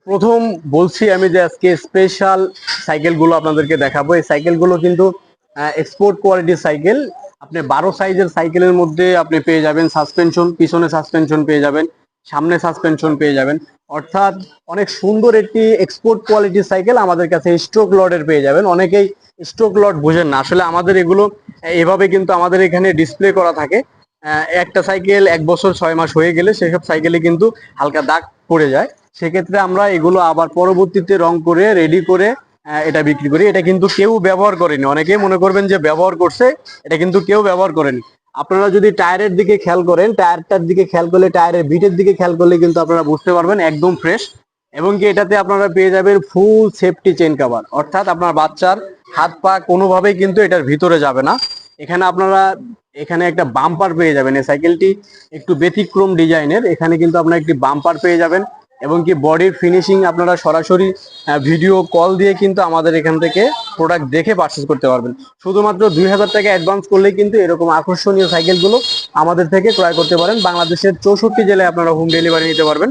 প্রথম বলছি আমি যে আজকে স্পেশাল সাইকেলগুলো আপনাদেরকে দেখাবো। এই সাইকেলগুলো কিন্তু এক্সপোর্ট কোয়ালিটির সাইকেল। আপনি 12 সাইজের সাইকেলের মধ্যে আপনি পেয়ে যাবেন সাসপেনশন, পিছনে সাসপেনশন পেয়ে যাবেন, সামনে সাসপেনশন পেয়ে যাবেন। অর্থাৎ অনেক সুন্দর একটি এক্সপোর্ট কোয়ালিটির সাইকেল আমাদের কাছে স্ট্রোক লটের পেয়ে যাবেন। অনেকেই স্ট্রোক লট বোঝেন না, আসলে আমাদের এগুলো এভাবে কিন্তু আমাদের এখানে ডিসপ্লে করা থাকে। একটা সাইকেল 1 বছর 6 মাস হয়ে গেলে সেসব সাইকেলে কিন্তু হালকা দাগ পড়ে যায়। সেক্ষেত্রে আমরা এগুলো আবার পরবর্তীতে রং করে রেডি করে এটা বিক্রি করি। এটা কিন্তু কেউ ব্যবহার করেনি, অনেকেই মনে করবেন যে ব্যবহার করছে, এটা কিন্তু কেউ ব্যবহার করেনি। আপনারা যদি টায়ারের দিকে খেয়াল করেন, টায়ারটার দিকে খেয়াল করলে, টায়ারের বিটের দিকে খেয়াল করলে কিন্তু আপনারা বুঝতে পারবেন একদম ফ্রেশ। এবং কি এটাতে আপনারা পেয়ে যাবেন ফুল সেফটি চেইন কভার, অর্থাৎ আপনার বাচ্চার হাত পা কোনোভাবেই কিন্তু এটার ভিতরে যাবে না। এখানে আপনারা এখানে একটা বাম্পার পেয়ে যাবেন। এই সাইকেলটি একটু ব্যতিক্রম ডিজাইনের, এখানে কিন্তু আপনারা একটি বাম্পার পেয়ে যাবেন। এবং কি বডির ফিনিশিং আপনারা সরাসরি ভিডিও কল দিয়ে কিন্তু আমাদের এখান থেকে প্রোডাক্ট দেখে পারচেজ করতে পারবেন। শুধুমাত্র 2000 টাকা অ্যাডভান্স করলেই কিন্তু এরকম আকর্ষণীয় সাইকেলগুলো আমাদের থেকে ক্রয় করতে পারেন। বাংলাদেশের 64 জেলায় আপনারা হোম ডেলিভারি নিতে পারবেন।